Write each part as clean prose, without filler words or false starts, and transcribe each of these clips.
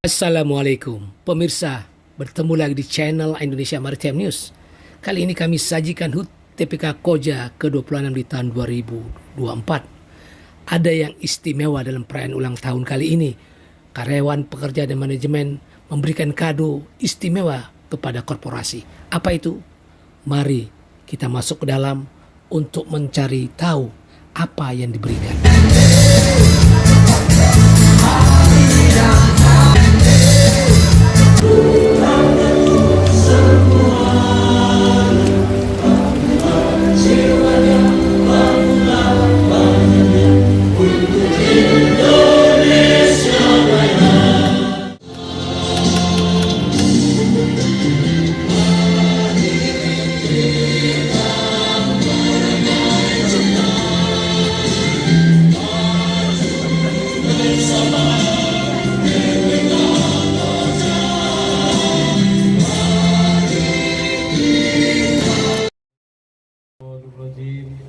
Assalamualaikum pemirsa, bertemu lagi di channel Indonesia Maritime News. Kali ini kami sajikan HUT TPK Koja ke-26 di tahun 2024. Ada yang istimewa dalam perayaan ulang tahun kali ini. Karyawan, pekerja, dan manajemen memberikan kado istimewa kepada korporasi. Apa itu? Mari kita masuk ke dalam untuk mencari tahu apa yang diberikan.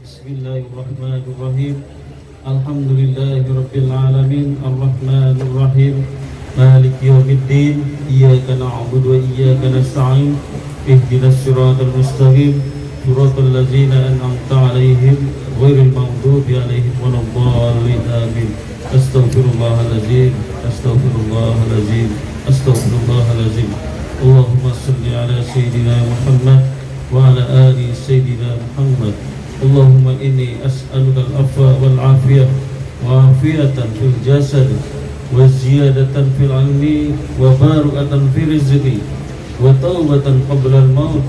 Bismillahirrahmanirrahim. Alhamdulillahirabbil alamin, arrahmanir rahim, maliki yaumiddin, iyyaka na'budu wa iyyaka nasta'in, ihdinas siratal mustaqim, siratal ladzina an'amta 'alaihim ghairil maghdubi 'alaihim waladdallin. Amin. Astaghfirullahaladzim, astaghfirullahaladzim, astaghfirullahaladzim. Allahumma shalli ala sayyidina Muhammad wa ala ali sayyidina Muhammad. Allahumma inni as'aluka al-afwa wal-afiyah wa afiyatan fil jasad wa ziyadatan fil ilmi wa barakatan fil rizqi wa taubatan qabla al-maut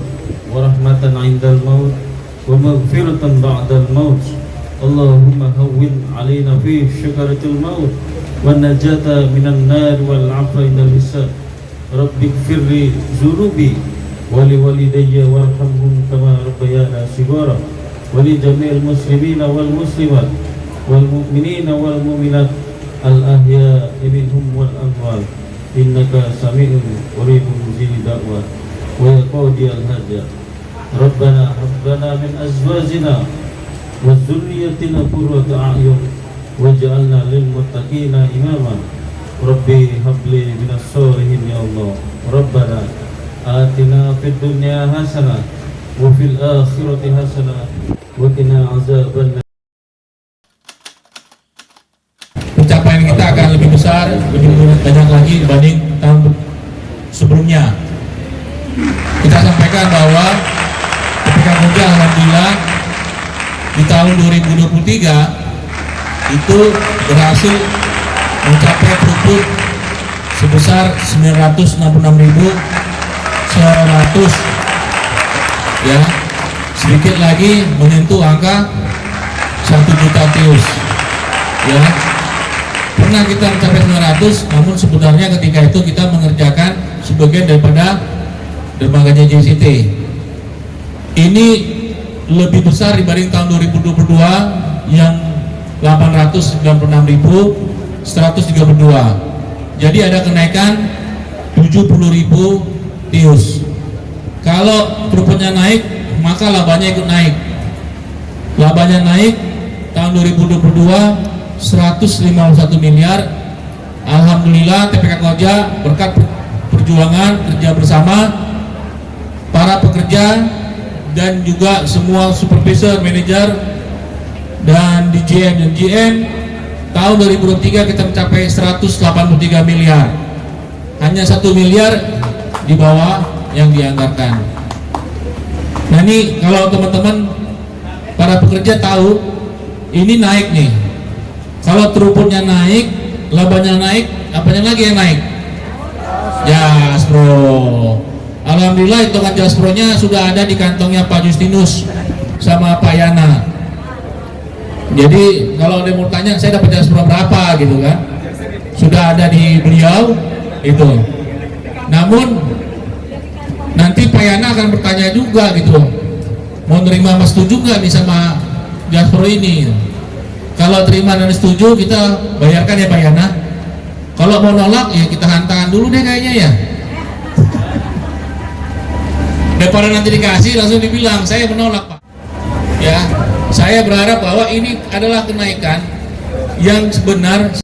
wa rahmatan 'inda al-maut wa maghfiratan ba'da al-maut. Allahumma hawwin 'alaina fi syakaratil maut wa najata minan nar wal 'afwa indal hisab. Rabbi ighfirli dzunubi wa li walidayya warhamhum kama rabbayana shighara. Wali jami'il muslimina wal muslimat wal mu'minina wal mu'minat al ahya'i minhum wal amwat innaka sami'un qaribun mujibud da'wat wa yaqudiyal hajat. Rabbana hab lana min azwajina wa dhurriyyatina qurrata a'yun waj'alna lil muttaqina imama. Rabbi habli minas sholihin ya Allah. Rabbana atina fid dunya hasanah wa fil akhirati hasanah wa qina azabannar. Pencapaian kita akan lebih besar, lebih banyak lagi dibanding tahun sebelumnya. Kita sampaikan bahwa ketika Koja alhamdulillah di tahun 2023 itu berhasil mencapai throughput sebesar 966.100 ya, sedikit lagi menyentuh angka 1 juta TEUs ya. Pernah kita mencapai 900, namun sebenarnya ketika itu kita mengerjakan sebagian daripada dermaga JCT. Ini lebih besar dibanding tahun 2022 yang 896.132. Jadi ada kenaikan 70.000 TEUs. Kalau throughputnya naik, maka labanya ikut naik. Labanya naik tahun 2022 151 miliar. Alhamdulillah TPK Koja berkat perjuangan kerja bersama para pekerja dan juga semua supervisor, manajer dan DGM dan GM, tahun 2023 kita mencapai 183 miliar. Hanya 1 miliar di bawah yang dianggarkan. Nah ini kalau teman-teman para pekerja tahu ini naik nih. Kalau throughputnya naik, labanya naik, apanya lagi yang naik? Jaspro. Alhamdulillah hitungan Jaspronya sudah ada di kantongnya Pak Justinus sama Pak Yana. Jadi kalau ada mau tanya saya dapat Jaspro berapa gitu kan, sudah ada di beliau itu. Namun nanti Pak Yana akan bertanya juga gitu, mau nerima mas setuju nggak nih sama Jaspro ini? Kalau terima dan setuju kita bayarkan ya Pak Yana. Kalau mau nolak ya kita hantaran dulu deh kayaknya ya. Daripada nanti dikasih langsung dibilang saya menolak Pak. Ya, saya berharap bahwa ini adalah kenaikan yang sebenar.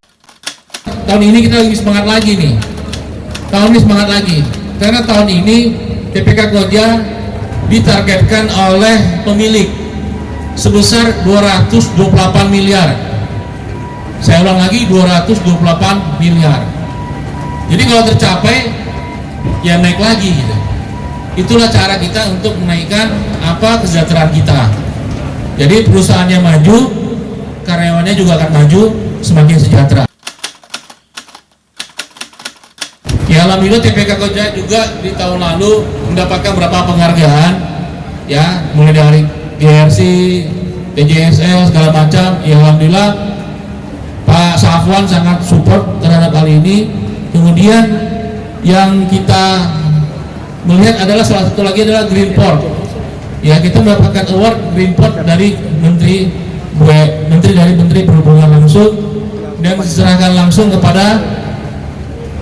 Tahun ini kita lebih semangat lagi nih. tahun ini semangat lagi, karena tahun ini TPK Koja ditargetkan oleh pemilik sebesar 228 miliar. Saya ulang lagi, 228 miliar. Jadi kalau tercapai ya naik lagi gitu. Itulah cara kita untuk menaikkan kesejahteraan kita. Jadi perusahaannya maju, karyawannya juga akan maju, semakin sejahtera. Ya alhamdulillah TPK Koja juga di tahun lalu mendapatkan beberapa penghargaan, ya mulai dari GRC, DJSL segala macam. Ya alhamdulillah Pak Safwan sangat support terhadap hal ini. Kemudian yang kita melihat adalah salah satu lagi adalah Greenport. Ya kita mendapatkan award Greenport dari Menteri Perhubungan langsung, dan diserahkan langsung kepada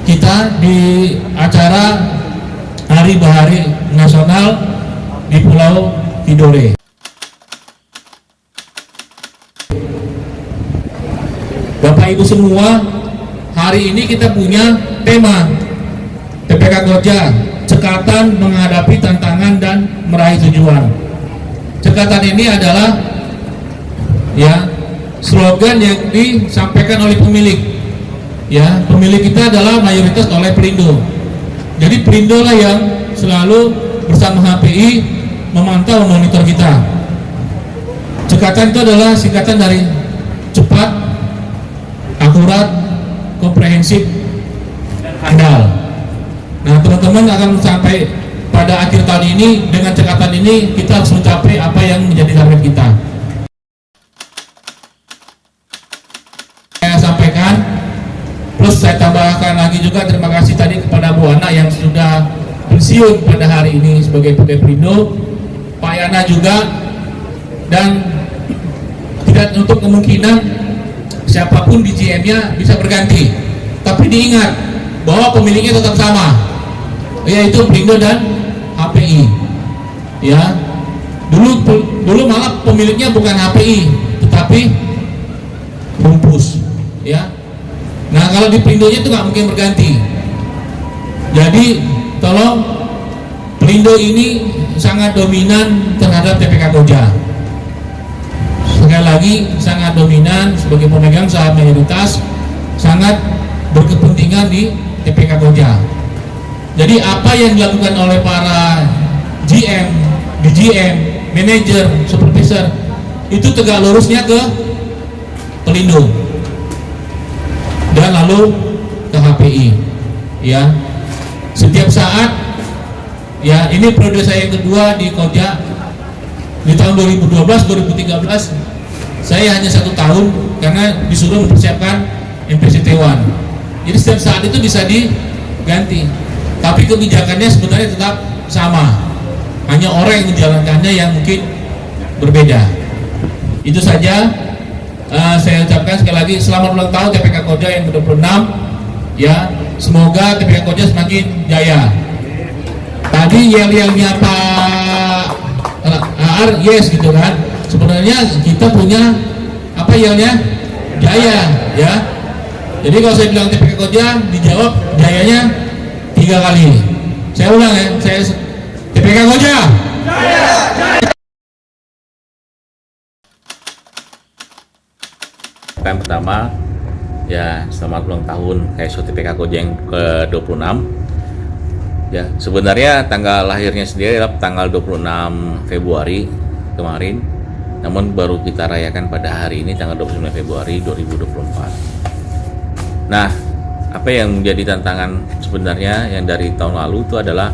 kita di acara Hari Bahari Nasional di Pulau Tidore. Bapak Ibu semua, hari ini kita punya tema TPK Koja, cekatan menghadapi tantangan dan meraih tujuan. Cekatan ini adalah ya slogan yang disampaikan oleh pemilik. Ya, pemilik kita adalah mayoritas oleh Perindo. Jadi Perindo lah yang selalu bersama HPI memantau, memonitor kita. Cekatan itu adalah singkatan dari cepat, akurat, komprehensif, dan handal. Nah, teman-teman akan sampai pada akhir tahun ini dengan cekatan ini kita harus mencapai apa yang menjadi target kita. Saya sampaikan. Terus saya tambahkan lagi juga terima kasih tadi kepada Bu Ana yang sudah pensiun pada hari ini sebagai pegawai Perindo, Pak Yana juga, dan tidak untuk kemungkinan siapapun di GM-nya bisa berganti. Tapi diingat bahwa pemiliknya tetap sama, yaitu Perindo dan HPI. Ya, dulu malah pemiliknya bukan HPI, tetapi Rumpus. Ya. Nah kalau di Perindo itu nggak mungkin berganti. Jadi tolong, Perindo ini sangat dominan terhadap TPK Koja. Sekali lagi sangat dominan sebagai pemegang saham mayoritas, sangat berkepentingan di TPK Koja. Jadi apa yang dilakukan oleh para GM, DGM, manajer, supervisor itu tegak lurusnya ke Perindo dan lalu ke HPI. Ya, setiap saat, ya ini periode saya yang kedua di Koja. Di tahun 2012-2013 saya hanya 1 tahun karena disuruh mempersiapkan MPCT1. Jadi setiap saat itu bisa diganti, tapi kebijakannya sebenarnya tetap sama, hanya orang yang menjalankannya yang mungkin berbeda. Itu saja. Saya ucapkan sekali lagi selamat ulang tahun TPK Koja yang ke-26. Ya, semoga TPK Koja semakin jaya. Tadi yel-yelnya Pak Ar, yes gitu kan. Sebenarnya kita punya yelnya jaya, ya. Jadi kalau saya bilang TPK Koja, dijawab jayanya 3 kali. Saya ulang ya, saya TPK Koja. Jaya, jaya. Yang pertama, ya selamat ulang tahun KSO TPK Koja yang ke-26. Ya, sebenarnya tanggal lahirnya sendiri adalah tanggal 26 Februari kemarin. Namun baru kita rayakan pada hari ini tanggal 29 Februari 2024. Nah, apa yang menjadi tantangan sebenarnya yang dari tahun lalu itu adalah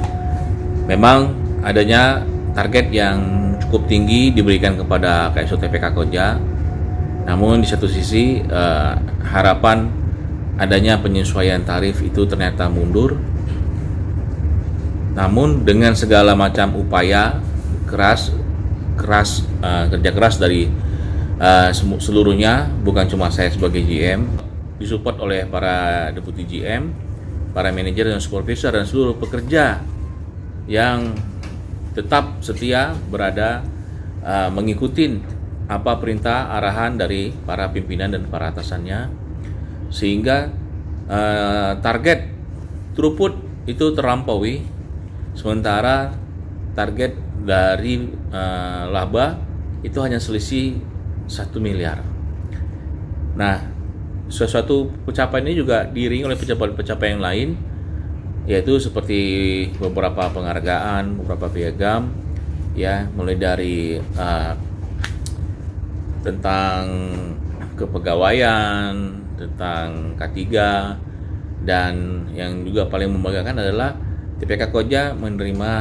memang adanya target yang cukup tinggi diberikan kepada KSO TPK Koja. Namun di satu sisi harapan adanya penyesuaian tarif itu ternyata mundur. Namun dengan segala macam upaya kerja keras dari seluruhnya, bukan cuma saya sebagai GM, disupport oleh para deputi GM, para manajer dan supervisor dan seluruh pekerja yang tetap setia berada mengikuti apa perintah arahan dari para pimpinan dan para atasannya, sehingga target throughput itu terlampaui, sementara target dari laba itu hanya selisih 1 miliar. Nah, sesuatu pencapaian ini juga diiringi oleh pencapaian lain, yaitu seperti beberapa penghargaan, beberapa piagam, ya, mulai dari tentang kepegawaian, tentang K3, dan yang juga paling membanggakan adalah TPK Koja menerima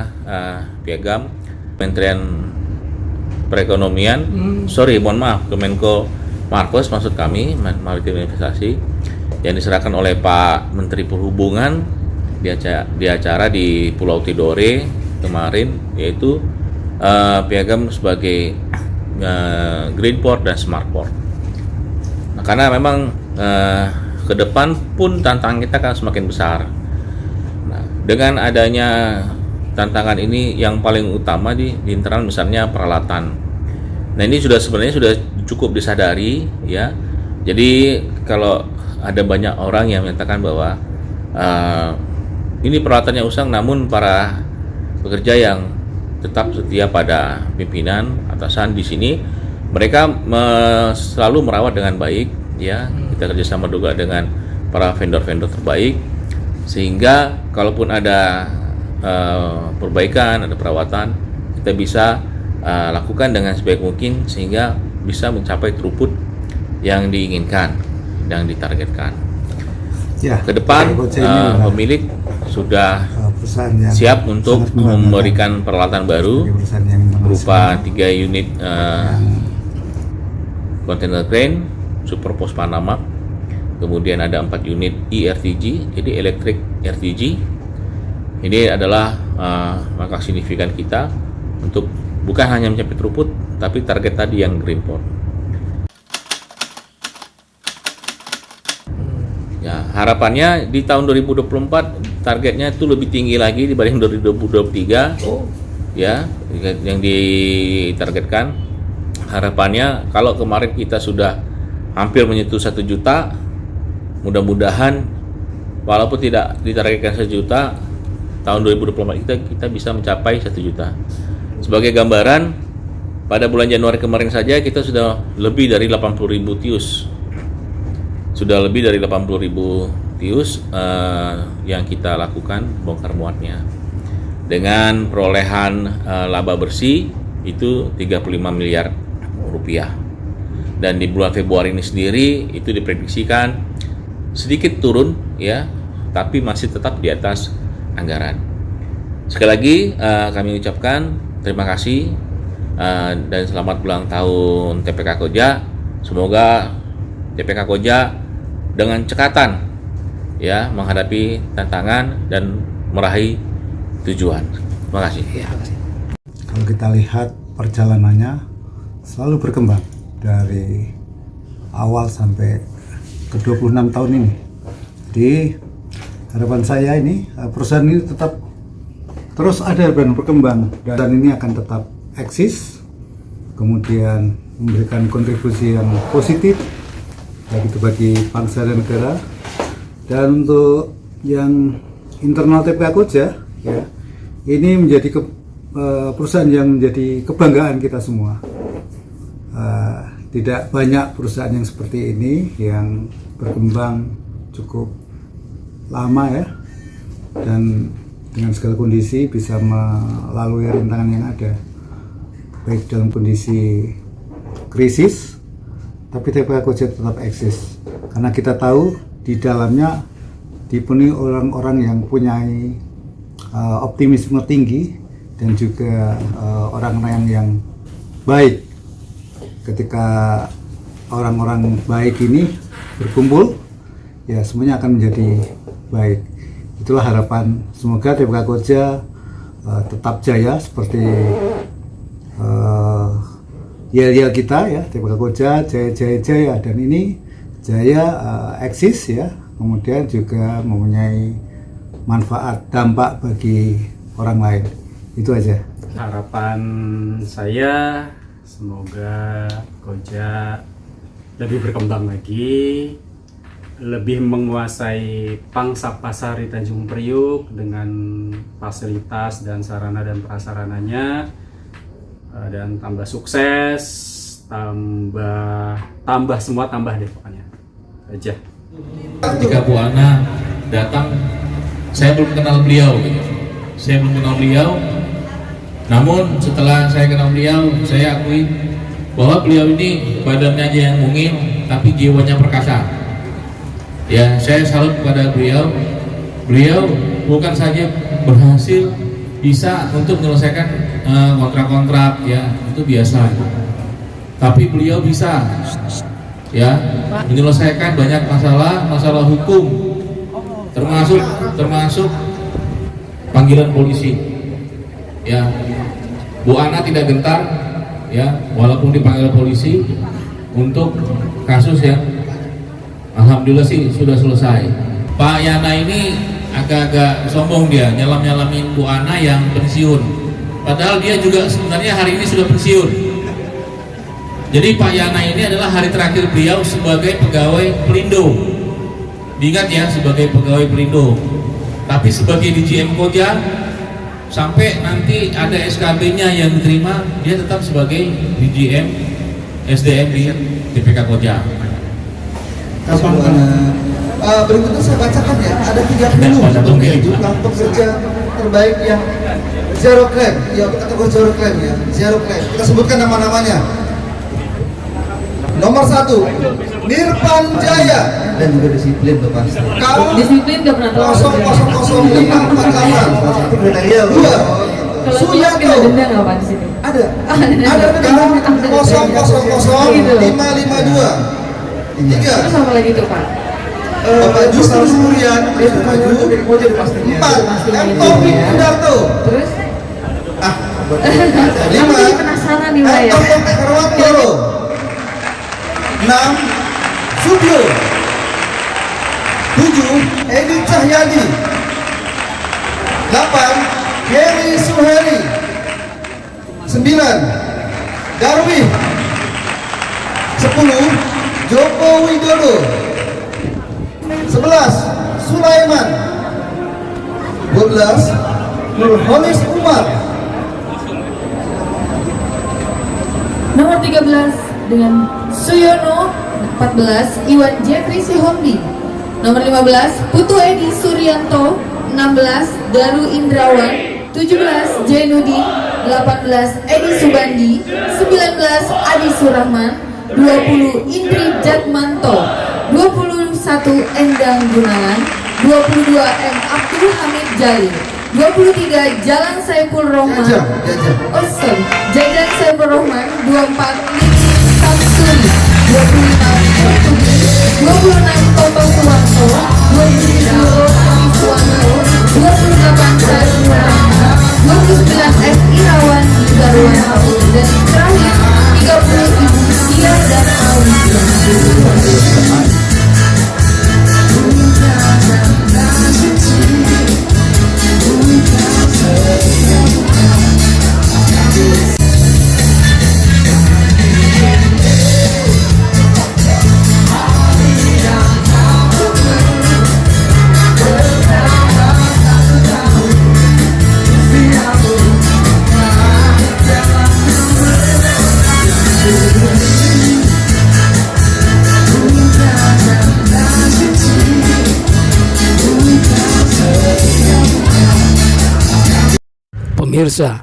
piagam Kementerian Perekonomian, Kemenko Marves maksud kami, Maritim Investasi, yang diserahkan oleh Pak Menteri Perhubungan di acara di Pulau Tidore kemarin, yaitu piagam sebagai Green Port dan Smart Port. Nah, karena memang ke depan pun tantangan kita akan semakin besar. Nah, dengan adanya tantangan ini, yang paling utama di internal misalnya peralatan. Nah, ini sebenarnya sudah cukup disadari, ya. Jadi kalau ada banyak orang yang menyatakan bahwa ini peralatannya usang, namun para pekerja yang tetap setia pada pimpinan atasan di sini, mereka selalu merawat dengan baik, ya. Kita kerjasama juga dengan para vendor-vendor terbaik, sehingga kalaupun ada perbaikan, ada perawatan, kita bisa lakukan dengan sebaik mungkin sehingga bisa mencapai throughput yang diinginkan dan ditargetkan. Ya, ke depan pemilik sudah siap untuk memberikan peralatan baru berupa 3 unit container crane Super Post Panamax, kemudian ada 4 unit ERTG, jadi electric RTG. Ini adalah langkah signifikan kita untuk bukan hanya mencapai throughput, tapi target tadi yang Green Port. Ya, harapannya di tahun 2024 targetnya itu lebih tinggi lagi dibanding 2023. Ya, yang ditargetkan. Harapannya kalau kemarin kita sudah hampir menyentuh 1 juta, mudah-mudahan walaupun tidak ditargetkan 1 juta, tahun 2024 kita bisa mencapai 1 juta. Sebagai gambaran, pada bulan Januari kemarin saja kita sudah lebih dari 80.000 TEUs. Sudah lebih dari 80.000 TEUs yang kita lakukan bongkar muatnya. Dengan perolehan laba bersih itu 35 miliar rupiah. Dan di bulan Februari ini sendiri itu diprediksikan sedikit turun, ya, tapi masih tetap di atas anggaran. Sekali lagi kami ucapkan terima kasih dan selamat ulang tahun TPK Koja. Semoga TPK Koja dengan cekatan, ya, menghadapi tantangan dan meraih tujuan. Terima kasih. Kalau kita lihat perjalanannya selalu berkembang dari awal sampai ke 26 tahun ini. Jadi harapan saya ini perusahaan ini tetap terus ada dan berkembang, dan ini akan tetap eksis, kemudian memberikan kontribusi yang positif baik itu bagi bangsa dan negara. Dan untuk yang internal TPK Koja, ya, ini menjadi perusahaan yang menjadi kebanggaan kita semua. Tidak banyak perusahaan yang seperti ini yang berkembang cukup lama, ya, dan dengan segala kondisi bisa melalui rintangan yang ada, baik dalam kondisi krisis, tapi TPK Koja tetap eksis karena kita tahu di dalamnya dipenuhi orang-orang yang punya optimisme tinggi dan juga orang-orang yang baik. Ketika orang-orang baik ini berkumpul, ya semuanya akan menjadi baik. Itulah harapan, semoga TPK Koja tetap jaya seperti yel-yel kita, ya, TPK Koja jaya, dan ini jaya eksis, ya, kemudian juga mempunyai manfaat, dampak bagi orang lain. Itu aja. Harapan saya semoga Koja lebih berkembang lagi lebih menguasai pangsa pasar di Tanjung Priuk dengan fasilitas dan sarana dan prasarananya, dan tambah sukses, tambah semua tambah deh pokoknya aja. Ketika Bu Ana datang, saya belum kenal beliau gitu. Saya belum kenal beliau, namun setelah saya kenal beliau, saya akui bahwa beliau ini badannya aja yang mungil, tapi jiwanya perkasa. Ya, saya salut kepada beliau. Beliau bukan saja berhasil bisa untuk menyelesaikan kontrak-kontrak, ya itu biasa. Tapi beliau bisa ya menyelesaikan banyak masalah hukum, termasuk panggilan polisi. Ya, Bu Ana tidak gentar ya walaupun dipanggil polisi untuk kasus yang alhamdulillah sih sudah selesai. Pak Yana ini agak-agak sombong, dia nyalam-nyalamin Bu Ana yang pensiun, padahal dia juga sebenarnya hari ini sudah pensiun. Jadi Pak Yana ini adalah hari terakhir beliau sebagai pegawai Pelindo. Diingat ya, sebagai pegawai Pelindo. Tapi sebagai DJM Koja, sampai nanti ada SKB-nya yang diterima, dia tetap sebagai DJM SDM di TPK Koja. Berikutnya saya bacakan ya, ada 30 jumlah pekerja terbaik yang zero claim. Ya, kita kategori zero claim ya, zero claim. Kita sebutkan nama-namanya. Nomor 1, Nirpan Jaya, dan juga disiplin tuh pasti. Disiplin gak pernah telat. 00548. 2, Suyanto. Kena denda nggak Pak di situ? Ada. Ada 00552. 3. Terus apa lagi tuh Pak? Bapak Justru Surian, dia maju. 4, Anthony Kudarto. Terus? 5, Jadi penasaran nih Pak ya. Anthony Herwantoro. 6, Sudyo. 7, Edi Cahyadi. 8, Heri Suheri. 9, Darwin. 10, Joko Widodo. 11, Sulaiman. 12, Nurholis Umar. Nomor 13 dengan Suyono. 14, Iwan Jeffrey Sihombi. Nomor 15, Putu Edi Suryanto. 16, Daru Indrawan. 17, Jainuddin. 18, Edi Subandi. 19, Adi Surahman. 20, Indri Jatmanto. 21, Endang Gunawan. 22, M. Abdul Hamid Jalil. 23, Jalan Saiful Rohman. Jajan Saiful Rohman. 24, Lili Samsuri. 25, Kurtubi. 26, Toto Suwanto. 27, Roni Suwanto. 28, Sari Rahma. 29, S. Irawan Garwanto. Dan terakhir 30, Ibu Sia dan Aulia. Pemirsa,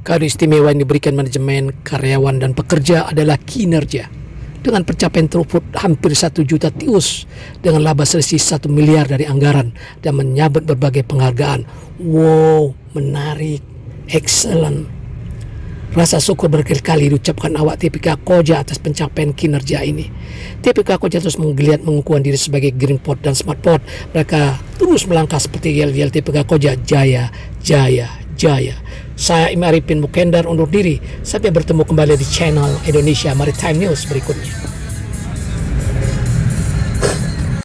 kado istimewa yang diberikan manajemen, karyawan, dan pekerja adalah kinerja. Dengan pencapaian throughput hampir 1 juta tius, dengan laba selisih 1 miliar dari anggaran, dan menyabet berbagai penghargaan. Wow, menarik, excellent. Rasa syukur berkali-kali diucapkan awak TPK Koja atas pencapaian kinerja ini. TPK Koja terus menggeliat mengukuhkan diri sebagai Green Port dan Smart Port. Mereka terus melangkah seperti yel-yel TPK Koja, jaya, jaya, jaya. Saya Im Arifin Mukendar undur diri. Sampai bertemu kembali di channel Indonesia Maritime News berikutnya.